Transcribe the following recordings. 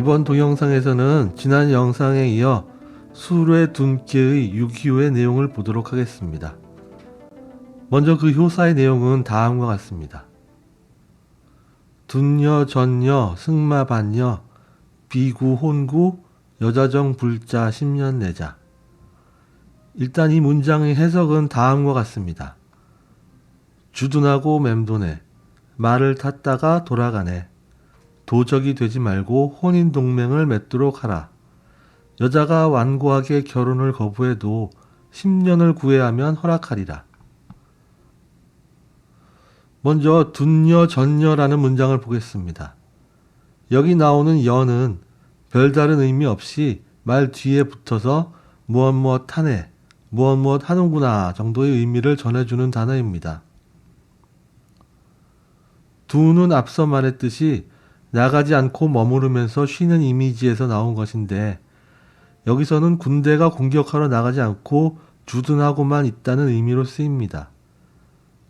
이번 동영상에서는 지난 영상에 이어 수레 둔께의 6.25의 내용을 보도록 하겠습니다. 먼저 그 효사의 내용은 다음과 같습니다. 둔여 전여 승마 반여 비구 혼구 여자정 불자 10년 내자. 일단 이 문장의 해석은 다음과 같습니다. 주둔하고 맴도네. 말을 탔다가 돌아가네. 도적이 되지 말고 혼인 동맹을 맺도록 하라. 여자가 완고하게 결혼을 거부해도 10년을 구애하면 허락하리라. 먼저 둔여 전여라는 문장을 보겠습니다. 여기 나오는 여는 별다른 의미 없이 말 뒤에 붙어서 무엇 하네, 무엇 하는구나 정도의 의미를 전해주는 단어입니다. 두는 앞서 말했듯이 나가지 않고 머무르면서 쉬는 이미지에서 나온 것인데 여기서는 군대가 공격하러 나가지 않고 주둔하고만 있다는 의미로 쓰입니다.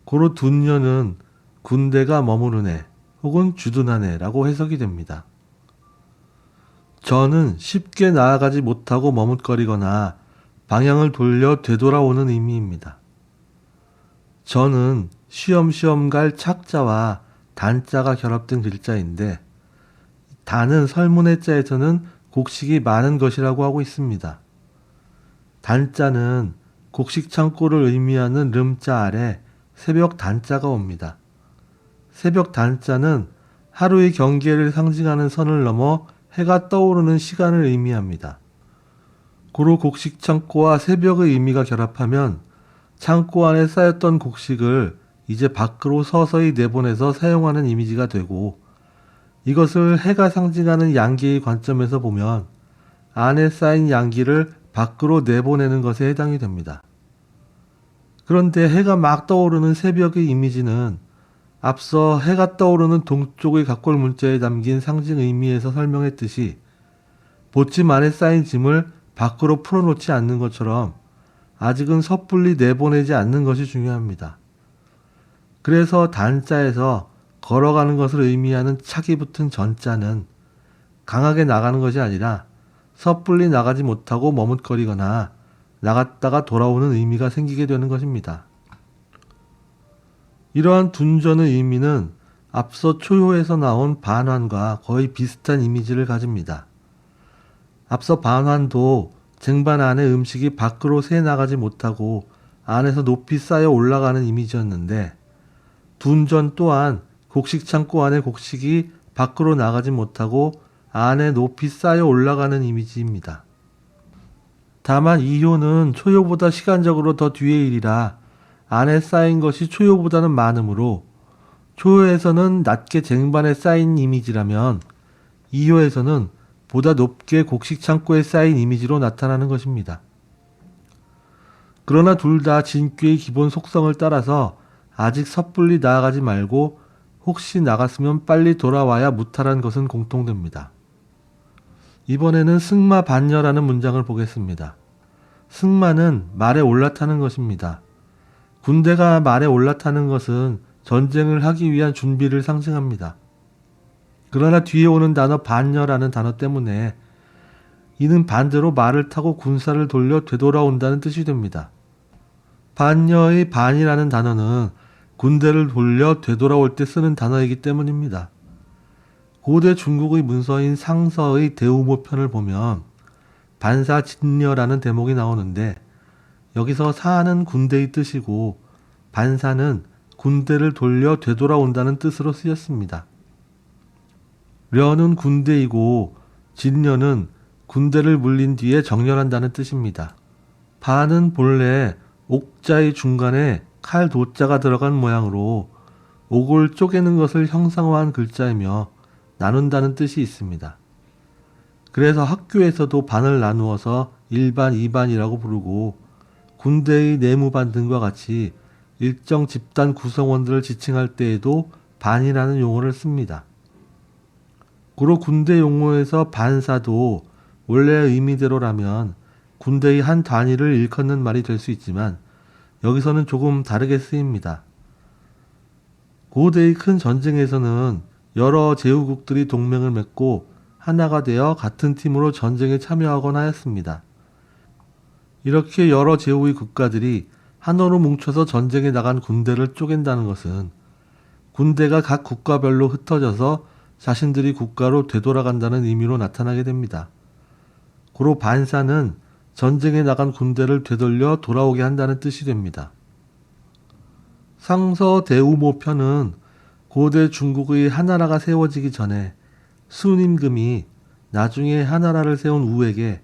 고로 둔여는 군대가 머무르네 혹은 주둔하네 라고 해석이 됩니다. 전은 쉽게 나아가지 못하고 머뭇거리거나 방향을 돌려 되돌아오는 의미입니다. 전은 쉬엄쉬엄 갈 착자와 단자가 결합된 글자인데 단은 설문의 자에서는 곡식이 많은 것이라고 하고 있습니다. 단자는 곡식 창고를 의미하는 름자 아래 새벽 단자가 옵니다. 새벽 단자는 하루의 경계를 상징하는 선을 넘어 해가 떠오르는 시간을 의미합니다. 고로 곡식 창고와 새벽의 의미가 결합하면 창고 안에 쌓였던 곡식을 이제 밖으로 서서히 내보내서 사용하는 이미지가 되고 이것을 해가 상징하는 양기의 관점에서 보면 안에 쌓인 양기를 밖으로 내보내는 것에 해당이 됩니다. 그런데 해가 막 떠오르는 새벽의 이미지는 앞서 해가 떠오르는 동쪽의 각골 문자에 담긴 상징 의미에서 설명했듯이 보침 안에 쌓인 짐을 밖으로 풀어놓지 않는 것처럼 아직은 섣불리 내보내지 않는 것이 중요합니다. 그래서 단자에서 걸어가는 것을 의미하는 착이 붙은 전자는 강하게 나가는 것이 아니라 섣불리 나가지 못하고 머뭇거리거나 나갔다가 돌아오는 의미가 생기게 되는 것입니다. 이러한 둔전의 의미는 앞서 초효에서 나온 반환과 거의 비슷한 이미지를 가집니다. 앞서 반환도 쟁반 안에 음식이 밖으로 새 나가지 못하고 안에서 높이 쌓여 올라가는 이미지였는데 둔전 또한 곡식 창고 안에 곡식이 밖으로 나가지 못하고 안에 높이 쌓여 올라가는 이미지입니다. 다만 이 효는 초효보다 시간적으로 더 뒤의 일이라 안에 쌓인 것이 초효보다는 많으므로 초효에서는 낮게 쟁반에 쌓인 이미지라면 이 효에서는 보다 높게 곡식 창고에 쌓인 이미지로 나타나는 것입니다. 그러나 둘 다 진귀의 기본 속성을 따라서 아직 섣불리 나아가지 말고 혹시 나갔으면 빨리 돌아와야 무탈한 것은 공통됩니다. 이번에는 승마 반여라는 문장을 보겠습니다. 승마는 말에 올라타는 것입니다. 군대가 말에 올라타는 것은 전쟁을 하기 위한 준비를 상징합니다. 그러나 뒤에 오는 단어 반여라는 단어 때문에 이는 반대로 말을 타고 군사를 돌려 되돌아온다는 뜻이 됩니다. 반여의 반이라는 단어는 군대를 돌려 되돌아올 때 쓰는 단어이기 때문입니다. 고대 중국의 문서인 상서의 대우모편을 보면 반사 진여라는 대목이 나오는데 여기서 사는 군대의 뜻이고 반사는 군대를 돌려 되돌아온다는 뜻으로 쓰였습니다. 려는 군대이고 진려는 군대를 물린 뒤에 정렬한다는 뜻입니다. 반은 본래 옥자의 중간에 칼 도자가 들어간 모양으로 옥을 쪼개는 것을 형상화한 글자이며 나눈다는 뜻이 있습니다. 그래서 학교에서도 반을 나누어서 1반, 2반이라고 부르고 군대의 내무반 등과 같이 일정 집단 구성원들을 지칭할 때에도 반이라는 용어를 씁니다. 고로 군대 용어에서 반사도 원래의 의미대로라면 군대의 한 단위를 일컫는 말이 될 수 있지만 여기서는 조금 다르게 쓰입니다. 고대의 큰 전쟁에서는 여러 제후국들이 동맹을 맺고 하나가 되어 같은 팀으로 전쟁에 참여하곤 하였습니다. 이렇게 여러 제후의 국가들이 하나로 뭉쳐서 전쟁에 나간 군대를 쪼갠다는 것은 군대가 각 국가별로 흩어져서 자신들이 국가로 되돌아간다는 의미로 나타나게 됩니다. 고로 반사는 전쟁에 나간 군대를 되돌려 돌아오게 한다는 뜻이 됩니다. 상서대우모편은 고대 중국의 하나라가 세워지기 전에 순임금이 나중에 하나라를 세운 우에게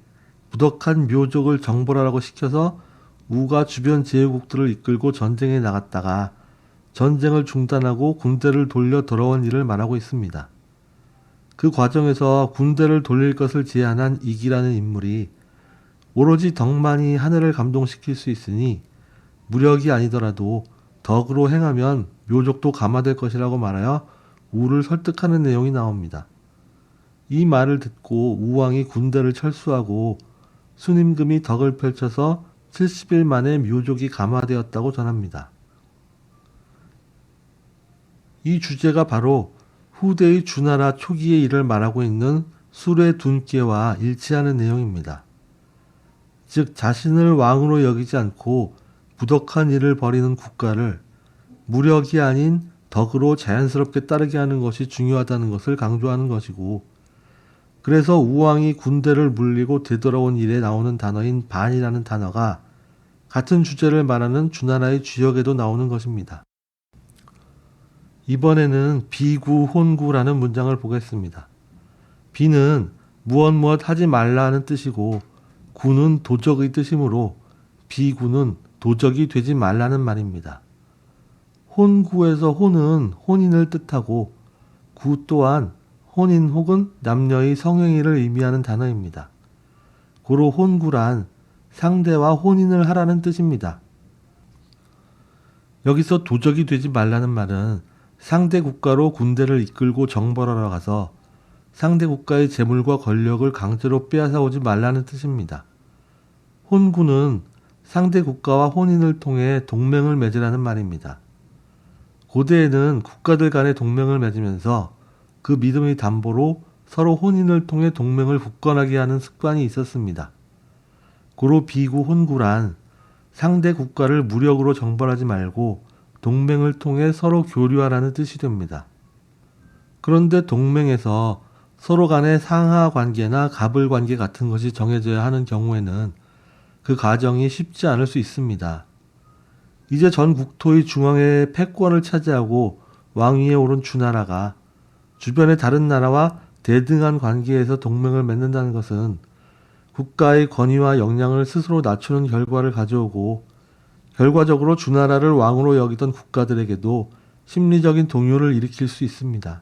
부덕한 묘족을 정벌하라고 시켜서 우가 주변 제후국들을 이끌고 전쟁에 나갔다가 전쟁을 중단하고 군대를 돌려 돌아온 일을 말하고 있습니다. 그 과정에서 군대를 돌릴 것을 제안한 이기라는 인물이 오로지 덕만이 하늘을 감동시킬 수 있으니 무력이 아니더라도 덕으로 행하면 묘족도 감화될 것이라고 말하여 우를 설득하는 내용이 나옵니다. 이 말을 듣고 우왕이 군대를 철수하고 순임금이 덕을 펼쳐서 70일 만에 묘족이 감화되었다고 전합니다. 이 주제가 바로 후대의 주나라 초기의 일을 말하고 있는 수레둔께와 일치하는 내용입니다. 즉 자신을 왕으로 여기지 않고 부덕한 일을 벌이는 국가를 무력이 아닌 덕으로 자연스럽게 따르게 하는 것이 중요하다는 것을 강조하는 것이고, 그래서 우왕이 군대를 물리고 되돌아온 일에 나오는 단어인 반이라는 단어가 같은 주제를 말하는 주나라의 주역에도 나오는 것입니다. 이번에는 비구 혼구라는 문장을 보겠습니다. 비는 무엇 하지 말라는 뜻이고 구는 도적의 뜻이므로 비구는 도적이 되지 말라는 말입니다. 혼구에서 혼은 혼인을 뜻하고 구 또한 혼인 혹은 남녀의 성행위를 의미하는 단어입니다. 고로 혼구란 상대와 혼인을 하라는 뜻입니다. 여기서 도적이 되지 말라는 말은 상대 국가로 군대를 이끌고 정벌하러 가서 상대 국가의 재물과 권력을 강제로 빼앗아 오지 말라는 뜻입니다. 혼구는 상대 국가와 혼인을 통해 동맹을 맺으라는 말입니다. 고대에는 국가들 간의 동맹을 맺으면서 그 믿음의 담보로 서로 혼인을 통해 동맹을 굳건하게 하는 습관이 있었습니다. 고로 비구 혼구란 상대 국가를 무력으로 정벌하지 말고 동맹을 통해 서로 교류하라는 뜻이 됩니다. 그런데 동맹에서 서로 간의 상하 관계나 갑을 관계 같은 것이 정해져야 하는 경우에는 그 과정이 쉽지 않을 수 있습니다. 이제 전 국토의 중앙에 패권을 차지하고 왕위에 오른 주나라가 주변의 다른 나라와 대등한 관계에서 동맹을 맺는다는 것은 국가의 권위와 역량을 스스로 낮추는 결과를 가져오고 결과적으로 주나라를 왕으로 여기던 국가들에게도 심리적인 동요를 일으킬 수 있습니다.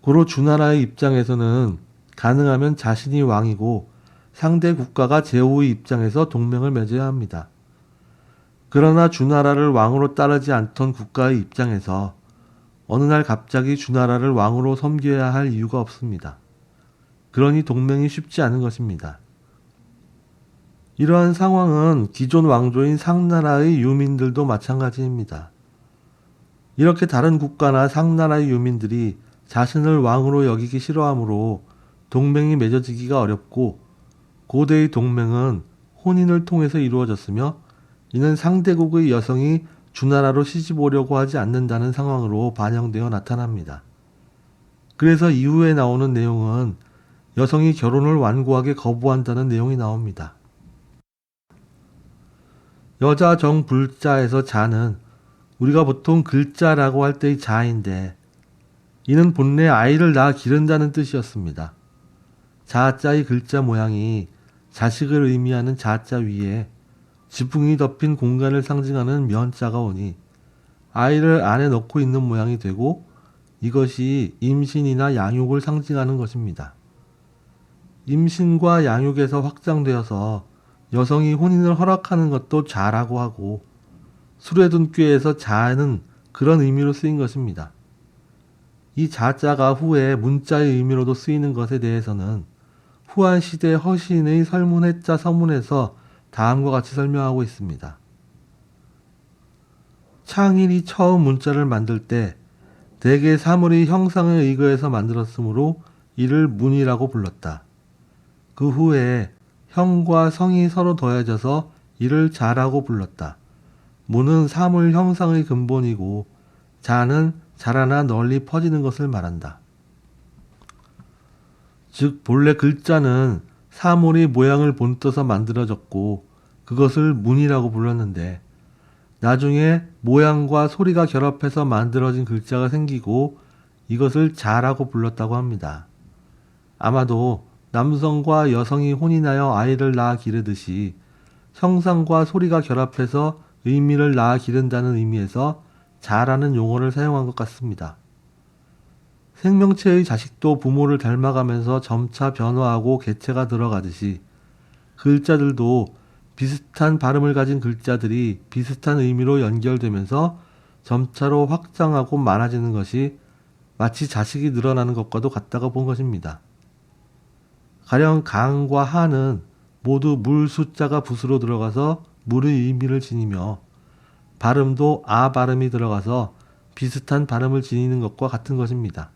고로 주나라의 입장에서는 가능하면 자신이 왕이고 상대 국가가 제후의 입장에서 동맹을 맺어야 합니다. 그러나 주나라를 왕으로 따르지 않던 국가의 입장에서 어느 날 갑자기 주나라를 왕으로 섬겨야 할 이유가 없습니다. 그러니 동맹이 쉽지 않은 것입니다. 이러한 상황은 기존 왕조인 상나라의 유민들도 마찬가지입니다. 이렇게 다른 국가나 상나라의 유민들이 자신을 왕으로 여기기 싫어하므로 동맹이 맺어지기가 어렵고 고대의 동맹은 혼인을 통해서 이루어졌으며 이는 상대국의 여성이 주나라로 시집 오려고 하지 않는다는 상황으로 반영되어 나타납니다. 그래서 이후에 나오는 내용은 여성이 결혼을 완고하게 거부한다는 내용이 나옵니다. 여자 정불자에서 자는 우리가 보통 글자라고 할 때의 자인데 이는 본래 아이를 낳아 기른다는 뜻이었습니다. 자자의 글자 모양이 자식을 의미하는 자자 위에 지붕이 덮인 공간을 상징하는 면자가 오니 아이를 안에 넣고 있는 모양이 되고 이것이 임신이나 양육을 상징하는 것입니다. 임신과 양육에서 확장되어서 여성이 혼인을 허락하는 것도 자라고 하고 수레둔꾀에서 자는 그런 의미로 쓰인 것입니다. 이 자자가 후에 문자의 의미로도 쓰이는 것에 대해서는 후한시대 허신의 설문해자 서문에서 다음과 같이 설명하고 있습니다. 창일이 처음 문자를 만들 때 대개 사물의 형상에 의거해서 만들었으므로 이를 문이라고 불렀다. 그 후에 형과 성이 서로 더해져서 이를 자라고 불렀다. 문은 사물 형상의 근본이고 자는 자라나 널리 퍼지는 것을 말한다. 즉 본래 글자는 사물이 모양을 본떠서 만들어졌고 그것을 문이라고 불렀는데 나중에 모양과 소리가 결합해서 만들어진 글자가 생기고 이것을 자라고 불렀다고 합니다. 아마도 남성과 여성이 혼인하여 아이를 낳아 기르듯이 형상과 소리가 결합해서 의미를 낳아 기른다는 의미에서 자라는 용어를 사용한 것 같습니다. 생명체의 자식도 부모를 닮아가면서 점차 변화하고 개체가 들어가듯이 글자들도 비슷한 발음을 가진 글자들이 비슷한 의미로 연결되면서 점차로 확장하고 많아지는 것이 마치 자식이 늘어나는 것과도 같다고 본 것입니다. 가령 강과 하는 모두 물 숫자가 붓으로 들어가서 물의 의미를 지니며 발음도 아 발음이 들어가서 비슷한 발음을 지니는 것과 같은 것입니다.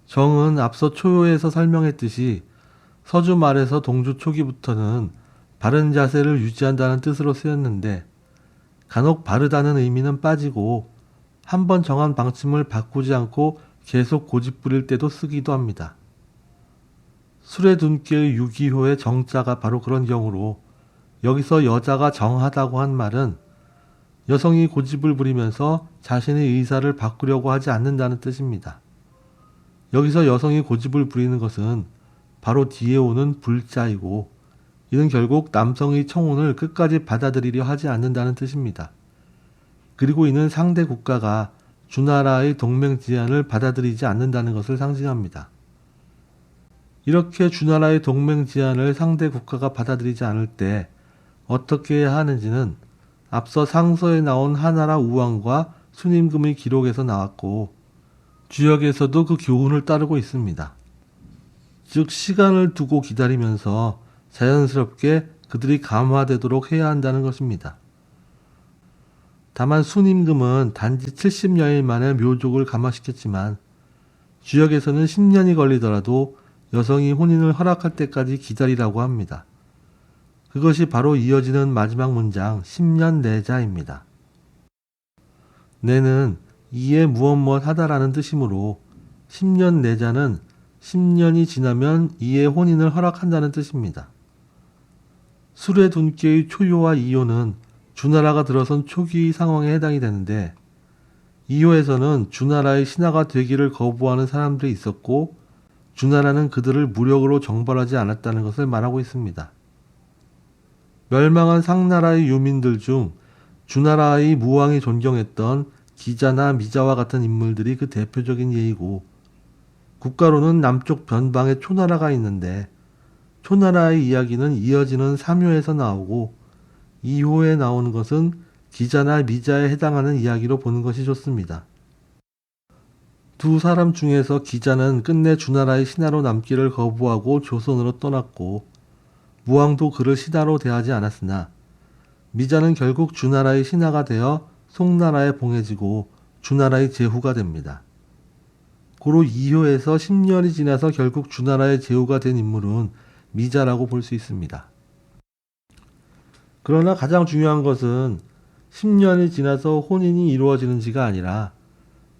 정은 앞서 초요에서 설명했듯이 서주 말에서 동주 초기부터는 바른 자세를 유지한다는 뜻으로 쓰였는데 간혹 바르다는 의미는 빠지고 한번 정한 방침을 바꾸지 않고 계속 고집부릴 때도 쓰기도 합니다. 수레둔기의 유기효의 정자가 바로 그런 경우로 여기서 여자가 정하다고 한 말은 여성이 고집을 부리면서 자신의 의사를 바꾸려고 하지 않는다는 뜻입니다. 여기서 여성이 고집을 부리는 것은 바로 뒤에 오는 불자이고 이는 결국 남성의 청혼을 끝까지 받아들이려 하지 않는다는 뜻입니다. 그리고 이는 상대 국가가 주나라의 동맹 제안을 받아들이지 않는다는 것을 상징합니다. 이렇게 주나라의 동맹 제안을 상대 국가가 받아들이지 않을 때 어떻게 해야 하는지는 앞서 상서에 나온 하나라 우왕과 순임금의 기록에서 나왔고 주역에서도 그 교훈을 따르고 있습니다. 즉 시간을 두고 기다리면서 자연스럽게 그들이 감화되도록 해야 한다는 것입니다. 다만 순임금은 단지 70여일 만에 묘족을 감화시켰지만 주역에서는 10년이 걸리더라도 여성이 혼인을 허락할 때까지 기다리라고 합니다. 그것이 바로 이어지는 마지막 문장 10년 내자입니다. 내는 이에 무엇 하다라는 뜻이므로 10년 내자는 10년이 지나면 이에 혼인을 허락한다는 뜻입니다. 수레둔기의 초요와 이효는 주나라가 들어선 초기의 상황에 해당이 되는데 이효에서는 주나라의 신하가 되기를 거부하는 사람들이 있었고 주나라는 그들을 무력으로 정벌하지 않았다는 것을 말하고 있습니다. 멸망한 상나라의 유민들 중 주나라의 무왕이 존경했던 기자나 미자와 같은 인물들이 그 대표적인 예이고 국가로는 남쪽 변방에 초나라가 있는데 초나라의 이야기는 이어지는 3호에서 나오고 2호에 나오는 것은 기자나 미자에 해당하는 이야기로 보는 것이 좋습니다. 두 사람 중에서 기자는 끝내 주나라의 신하로 남기를 거부하고 조선으로 떠났고 무왕도 그를 신하로 대하지 않았으나 미자는 결국 주나라의 신하가 되어 송나라에 봉해지고 주나라의 제후가 됩니다. 고로 2호에서 10년이 지나서 결국 주나라의 제후가 된 인물은 미자라고 볼 수 있습니다. 그러나 가장 중요한 것은 10년이 지나서 혼인이 이루어지는지가 아니라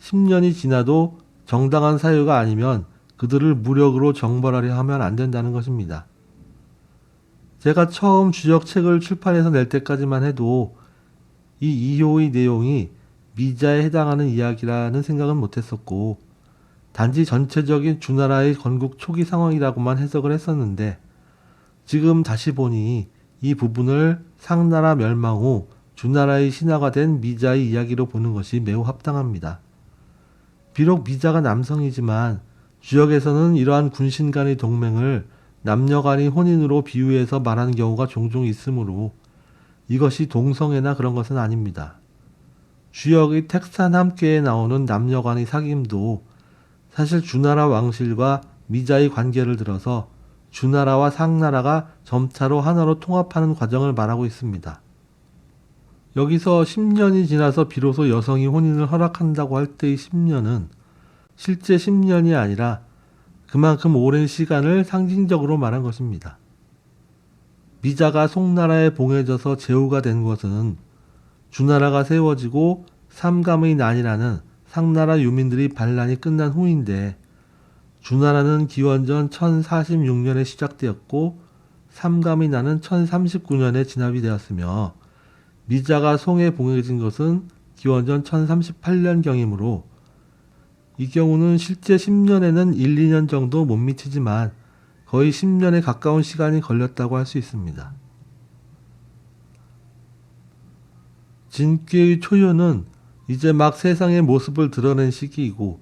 10년이 지나도 정당한 사유가 아니면 그들을 무력으로 정벌하려 하면 안 된다는 것입니다. 제가 처음 주역책을 출판해서 낼 때까지만 해도 이 2호의 내용이 미자에 해당하는 이야기라는 생각은 못했었고 단지 전체적인 주나라의 건국 초기 상황이라고만 해석을 했었는데 지금 다시 보니 이 부분을 상나라 멸망 후 주나라의 신하가 된 미자의 이야기로 보는 것이 매우 합당합니다. 비록 미자가 남성이지만 주역에서는 이러한 군신 간의 동맹을 남녀 간의 혼인으로 비유해서 말하는 경우가 종종 있으므로 이것이 동성애나 그런 것은 아닙니다. 주역의 택산 함께에 나오는 남녀 간의 사귐도 사실 주나라 왕실과 미자의 관계를 들어서 주나라와 상나라가 점차로 하나로 통합하는 과정을 말하고 있습니다. 여기서 10년이 지나서 비로소 여성이 혼인을 허락한다고 할 때의 10년은 실제 10년이 아니라 그만큼 오랜 시간을 상징적으로 말한 것입니다. 미자가 송나라에 봉해져서 제후가 된 것은 주나라가 세워지고 삼감의 난이라는 상나라 유민들이 반란이 끝난 후인데, 주나라는 기원전 1046년에 시작되었고 삼감의 난은 1039년에 진압이 되었으며, 미자가 송에 봉해진 것은 기원전 1038년경이므로 이 경우는 실제 10년에는 1, 2년 정도 못 미치지만 거의 10년에 가까운 시간이 걸렸다고 할 수 있습니다. 진귀의 초효는 이제 막 세상의 모습을 드러낸 시기이고,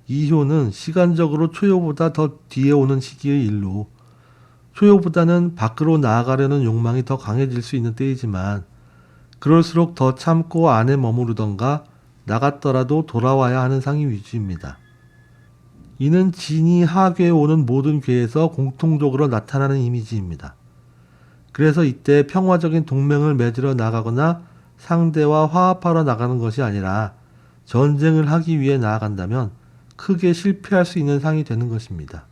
이효는 시간적으로 초효보다 더 뒤에 오는 시기의 일로 초효보다는 밖으로 나아가려는 욕망이 더 강해질 수 있는 때이지만, 그럴수록 더 참고 안에 머무르던가 나갔더라도 돌아와야 하는 상이 위주입니다. 이는 진이 하괴에 오는 모든 괴에서 공통적으로 나타나는 이미지입니다. 그래서 이때 평화적인 동맹을 맺으러 나가거나 상대와 화합하러 나가는 것이 아니라 전쟁을 하기 위해 나아간다면 크게 실패할 수 있는 상이 되는 것입니다.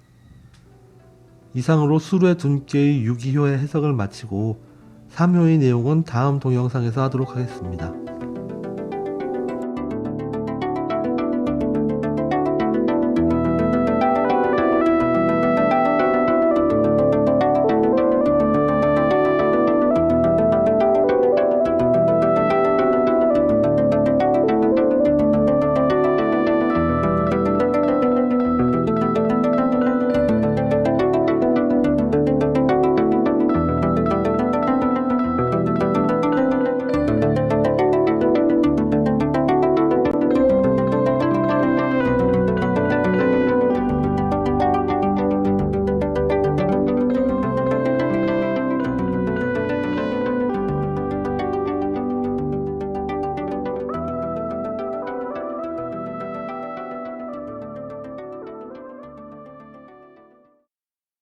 이상으로 수루의 둔께의 유기효의 해석을 마치고 3효의 내용은 다음 동영상에서 하도록 하겠습니다.